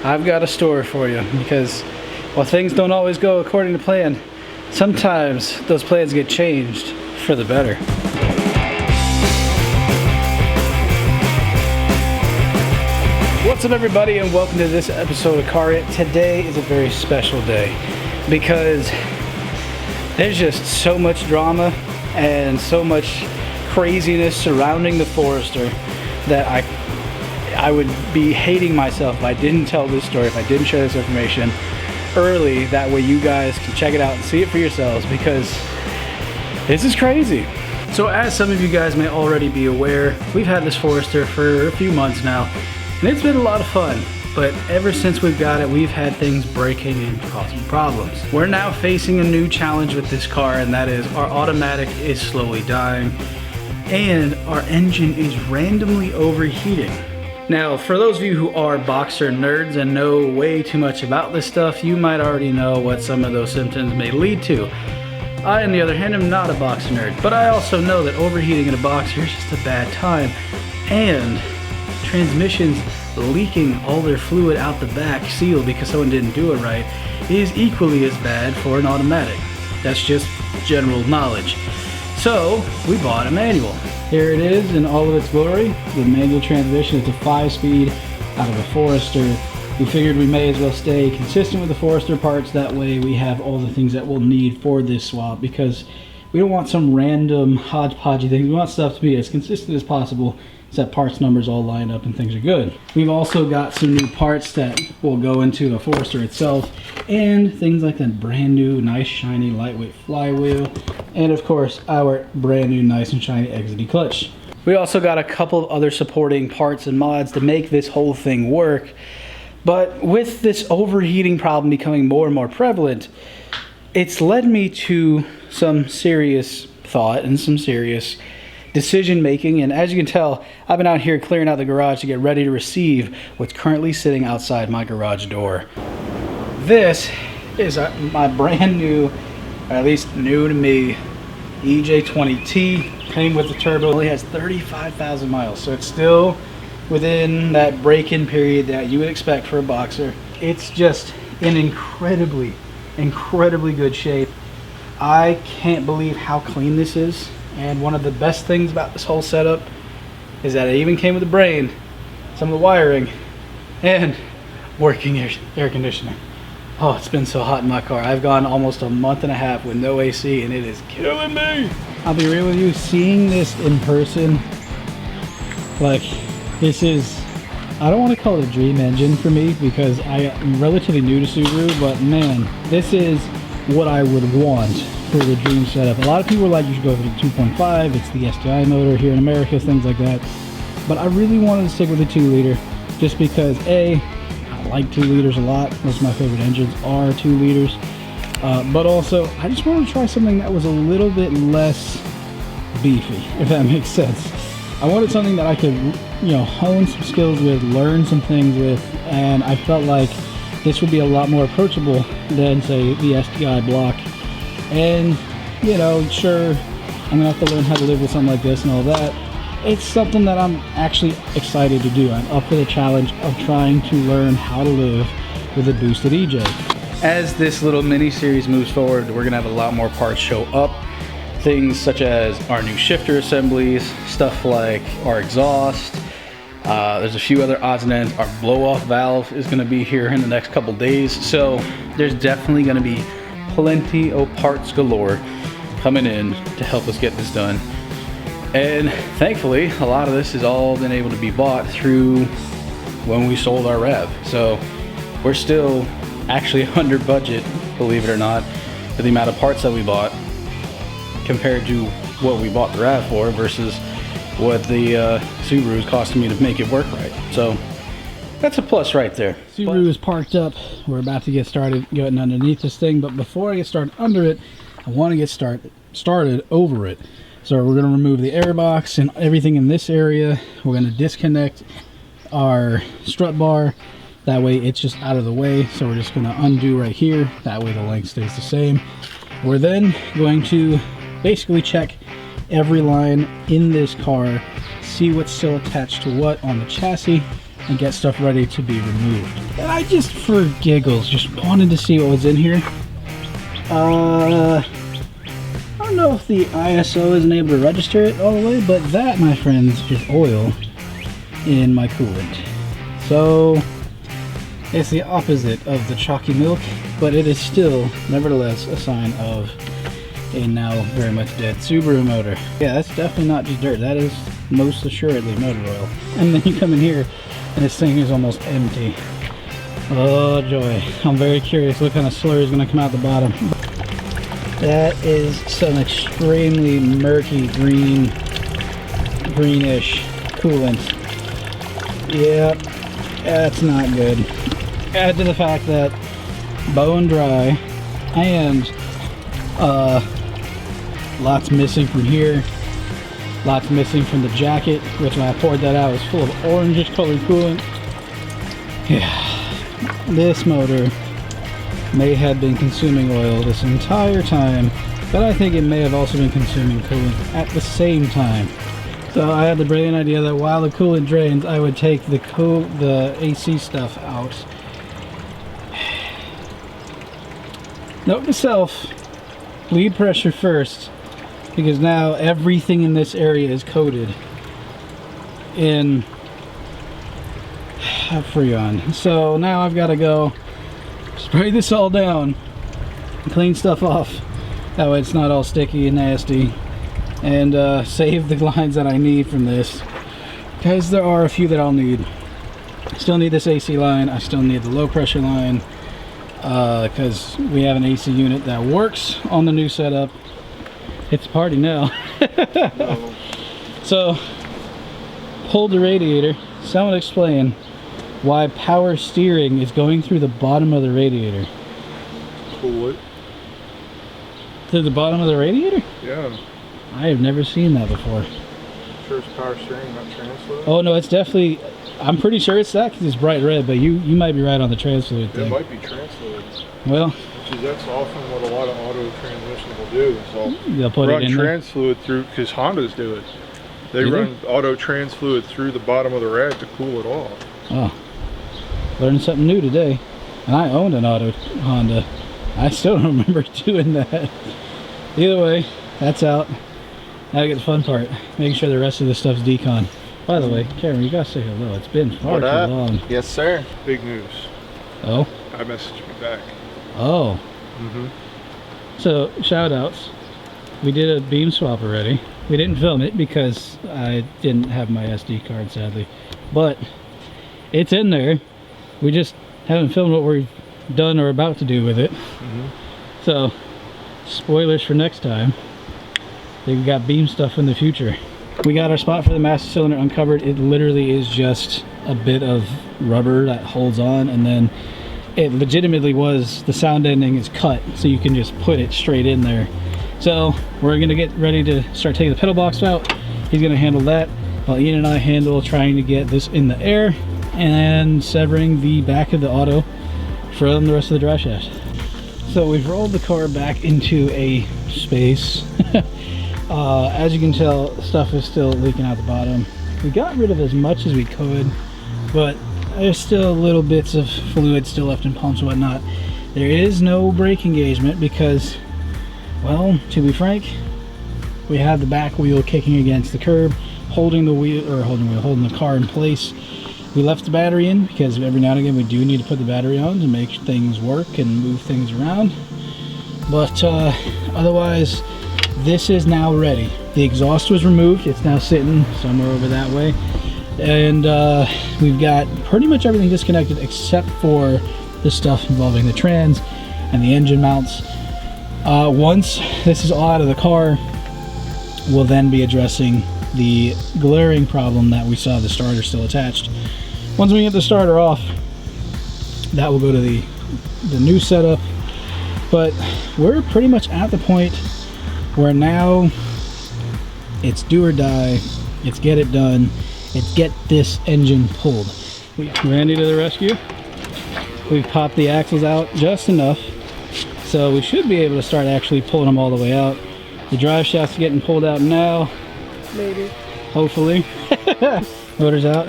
I've got a story for you, because while things don't always go according to plan, sometimes those plans get changed for the better. What's up, everybody, and welcome to this episode of Car Rant. Today is a very special day because there's just so much drama and so much craziness surrounding the Forester that I would be hating myself if I didn't tell this story, if I didn't share this information early. That way you guys can check it out and see it for yourselves, because this is crazy. So as some of you guys may already be aware, we've had this Forester for a few months now, and it's been a lot of fun. But ever since we've got it, we've had things breaking and causing problems. We're now facing a new challenge with this car, and that is our automatic is slowly dying and our engine is randomly overheating. Now, for those of you who are Boxer nerds and know way too much about this stuff, you might already know what some of those symptoms may lead to. I, on the other hand, am not a Boxer nerd, but I also know that overheating in a Boxer is just a bad time, and transmissions leaking all their fluid out the back seal because someone didn't do it right is equally as bad for an automatic. That's just general knowledge. So we bought a manual. Here it is in all of its glory. The manual transmission. It's a 5-speed out of a Forester. We figured we may as well stay consistent with the Forester parts. That way we have all the things that we'll need for this swap, because we don't want some random hodgepodgey things. We want stuff to be as consistent as possible, so that parts numbers all line up and things are good. We've also got some new parts that will go into the Forester itself, and things like that brand new, nice, shiny, lightweight flywheel, and of course, our brand new, nice and shiny exidy clutch. We also got a couple of other supporting parts and mods to make this whole thing work, but with this overheating problem becoming more and more prevalent, it's led me to some serious thought and some serious decision making. And as you can tell, I've been out here clearing out the garage to get ready to receive what's currently sitting outside my garage door. This is my brand new, or at least new to me, EJ20T. Came with the turbo. Only has 35,000 miles, so it's still within that break-in period that you would expect for a Boxer. It's just in incredibly good shape. I can't believe how clean this is. And one of the best things about this whole setup is that it even came with a brain, some of the wiring, and working air conditioning. Oh, it's been so hot in my car. I've gone almost a month and a half with no AC, and it is killing me. I'll be real with you, seeing this in person, like, this is, I don't want to call it a dream engine for me because I am relatively new to Subaru, but man, this is what I would want for the dream setup. A lot of people are like, you should go for the 2.5, it's the STI motor here in America, things like that. But I really wanted to stick with the 2-liter just because A, I like 2 liters a lot. Most of my favorite engines are 2 liters. But also, I just wanted to try something that was a little bit less beefy, if that makes sense. I wanted something that I could, you know, hone some skills with, learn some things with, and I felt like this would be a lot more approachable than, say, the STI block. And, you know, sure, I'm gonna have to learn how to live with something like this and all that. It's something that I'm actually excited to do. I'm up for the challenge of trying to learn how to live with a boosted EJ. As this little mini series moves forward, we're gonna have a lot more parts show up. Things such as our new shifter assemblies, stuff like our exhaust. There's a few other odds and ends. Our blow-off valve is gonna be here in the next couple days. So there's definitely gonna be plenty of parts galore coming in to help us get this done. And thankfully, a lot of this has all been able to be bought through when we sold our RAV. So we're still actually under budget, believe it or not, for the amount of parts that we bought compared to what we bought the RAV for versus what the Subaru is costing me to make it work right. So that's a plus right there. Subaru is parked up. We're about to get started getting underneath this thing, but before I get started under it, I want to get started over it. So we're going to remove the air box and everything in this area. We're going to disconnect our strut bar. That way it's just out of the way. So we're just going to undo right here. That way the length stays the same. We're then going to basically check every line in this car, see what's still attached to what on the chassis, and get stuff ready to be removed. And I just, for giggles, just wanted to see what was in here. I don't know if the ISO isn't able to register it all the way, but that, my friends, is oil in my coolant. So it's the opposite of the chalky milk, but it is still, nevertheless, a sign of a now very much dead Subaru motor. Yeah, that's definitely not just dirt. That is most assuredly motor oil. And then you come in here, and this thing is almost empty. Oh joy! I'm very curious what kind of slurry is going to come out the bottom. That is some extremely murky greenish coolant. Yep, that's not good. Add to the fact that bone dry and lots missing from here, lots missing from the jacket, which when I poured that out was full of orangish colored coolant. Yeah, this motor may have been consuming oil this entire time, but I think it may have also been consuming coolant at the same time. So I had the brilliant idea that while the coolant drains, I would take the AC stuff out. Note to self, bleed pressure first, because now everything in this area is coated in Freon. So now I've got to go spray this all down, clean stuff off, that way it's not all sticky and nasty, and save the lines that I need from this, because there are a few that I'll need. I still need this AC line, I still need the low pressure line, because we have an AC unit that works on the new setup. It's a party now. So, pulled the radiator. Someone explain why power steering is going through the bottom of the radiator. Cool it. To the bottom of the radiator? Yeah. I have never seen that before. Sure it's power steering, not trans fluid? Oh no, it's definitely, I'm pretty sure it's that because it's bright red, but you might be right on the trans fluid thing. It might be trans fluid. Well, that's often what a lot of auto transmissions will do. Is they'll put run it in trans fluid through, because Hondas do it. They run auto trans fluid through the bottom of the rad to cool it off. Oh, learning something new today. And I owned an auto Honda. I still don't remember doing that. Either way, that's out. Now we get the fun part, making sure the rest of this stuff's decon. By the way, Cameron, you gotta say hello. It's been far too long. Yes, sir. Big news. Oh? I messaged you back. Oh. So, shout outs. We did a beam swap already. We didn't film it because I didn't have my SD card, sadly. But it's in there. We just haven't filmed what we've done or about to do with it. So, spoilers for next time. They've got beam stuff in the future. We got our spot for the master cylinder uncovered. It literally is just a bit of rubber that holds on, and then it legitimately was, the sound ending is cut, so you can just put it straight in there. So we're gonna get ready to start taking the pedal box out. He's gonna handle that, while Ian and I handle trying to get this in the air and severing the back of the auto from the rest of the drive shaft. So we've rolled the car back into a space. As you can tell, stuff is still leaking out the bottom. We got rid of as much as we could, but there's still little bits of fluid still left in pumps and whatnot. There is no brake engagement because, well, to be frank, we have the back wheel kicking against the curb, holding the car in place. We left the battery in because every now and again we do need to put the battery on to make things work and move things around. But otherwise, this is now ready. The exhaust was removed. It's now sitting somewhere over that way. And we've got pretty much everything disconnected except for the stuff involving the trans and the engine mounts. Once this is all out of the car, we'll then be addressing the glaring problem that we saw the starter still attached. Once we get the starter off, that will go to the new setup. But we're pretty much at the point where now it's do or die, it's get it done, it's get this engine pulled. Randy to the rescue. We've popped the axles out just enough, so we should be able to start actually pulling them all the way out. The drive shaft's getting pulled out now, maybe, hopefully. Motor's out.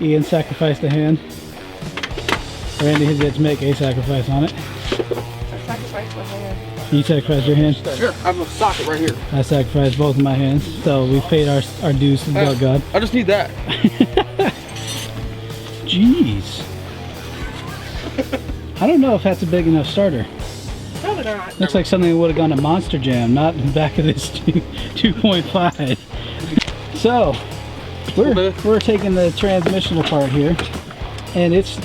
Ian sacrificed a hand. Randy has yet to make a sacrifice on it. I sacrificed my hand. You sacrificed your hand? Sure, I have a socket right here. I sacrificed both of my hands. So we've paid our dues to the dog god. I just need that. Jeez. I don't know if that's a big enough starter. Probably not. Looks like something that would have gone to Monster Jam, not in the back of this 2.5. So, we're taking the transmission apart here, and it's...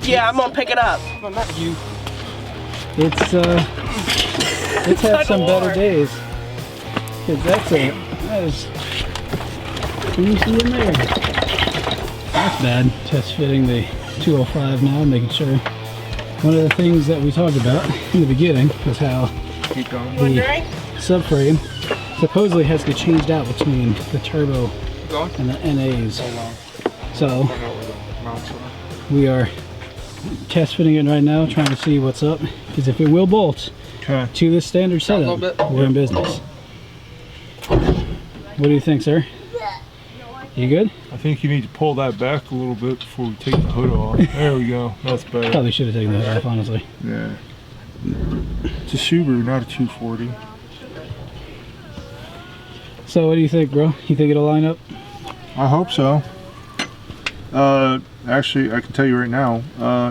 Yeah, I'm gonna pick it up. No, not you. It's had some better days. Cause that is, can you see in there? That's bad. Test fitting the 205 now, making sure. One of the things that we talked about in the beginning was how the subframe supposedly has to get changed out between the turbo and the NAs. So we are test fitting it right now, trying to see what's up. Because if it will bolt to the standard setup, we're in business. What do you think, sir? You good? I think you need to pull that back a little bit before we take the hood off. There we go. That's better. Probably should have taken the hood off, honestly. Yeah. It's a Subaru, not a 240. So what do you think, bro? You think it'll line up? I hope so. Actually, I can tell you right now,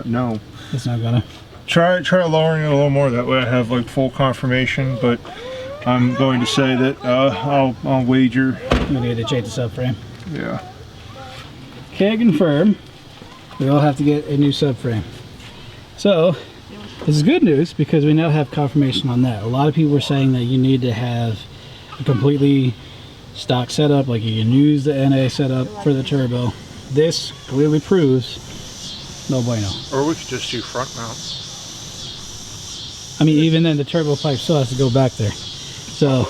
no. It's not gonna. Try lowering it a little more. That way I have like full confirmation. But I'm going to say that I'll wager. I'm gonna get to change the subframe. Yeah. Can confirm we all have to get a new subframe. So this is good news because we now have confirmation on that. A lot of people were saying that you need to have a completely stock setup, like you can use the NA setup for the turbo. This clearly proves no bueno. Or we could just do front mounts. I mean, even then the turbo pipe still has to go back there. So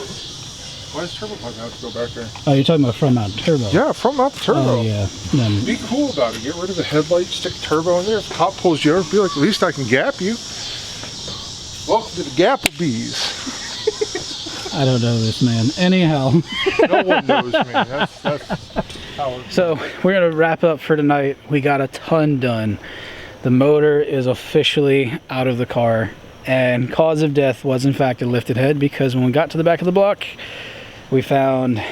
Why does turbo pipe have to go back there? oh, you're talking about front mount turbo. Yeah, front mount turbo. Oh yeah. Then, Be cool about it. Get rid of the headlight, stick turbo in there. If the cop pulls you over, be like, at least I can gap you. Welcome to the Gapplebees. I don't know this man. Anyhow. No one knows me. That's how it is. So we're gonna wrap up for tonight. We got a ton done. The motor is officially out of the car, and cause of death was in fact a lifted head, because when we got to the back of the block, we found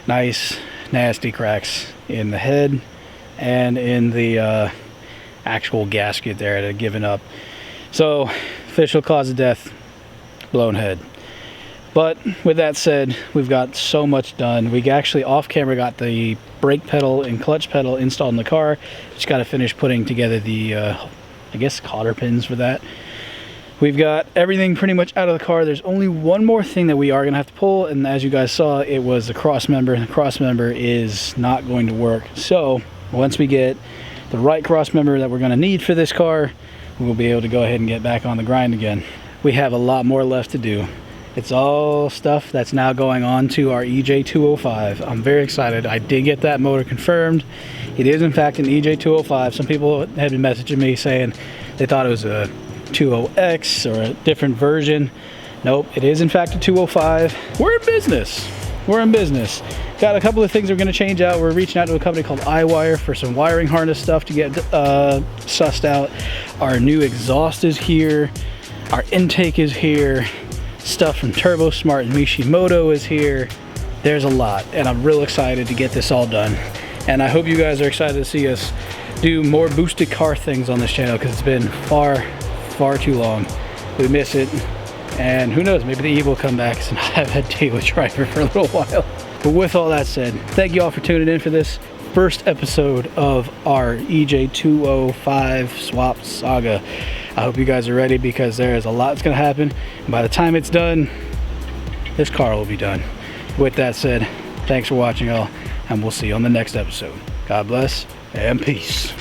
nice nasty cracks in the head and in the actual gasket there. It had given up. So official cause of death, blown head. But with that said, we've got so much done. We actually off camera got the brake pedal and clutch pedal installed in the car. Just got to finish putting together the I guess cotter pins for that. We've got everything pretty much out of the car. There's only one more thing that we are gonna have to pull, and as you guys saw, it was the cross member. The cross member is not going to work. So once we get the right cross member that we're gonna need for this car, we'll be able to go ahead and get back on the grind again. We have a lot more left to do. It's all stuff that's now going on to our EJ25. I'm very excited. I did get that motor confirmed. It is in fact an EJ205. Some people have been messaging me saying they thought it was a 20X or a different version. Nope, it is in fact a 205. We're in business. We're in business. Got a couple of things we're gonna change out. We're reaching out to a company called iWire for some wiring harness stuff to get sussed out. Our new exhaust is here. Our intake is here. Stuff from Turbo Smart and Mishimoto is here. There's a lot, and I'm real excited to get this all done. And I hope you guys are excited to see us do more boosted car things on this channel, because it's been far too long. We miss it, and who knows, maybe the Eve will come back and I've had daily driver for a little while. But with all that said, thank you all for tuning in for this first episode of our EJ205 swap saga. I hope you guys are ready, because there is a lot that's gonna happen. And by the time it's done, this car will be done. With that said, thanks for watching all, and we'll see you on the next episode. God bless and peace.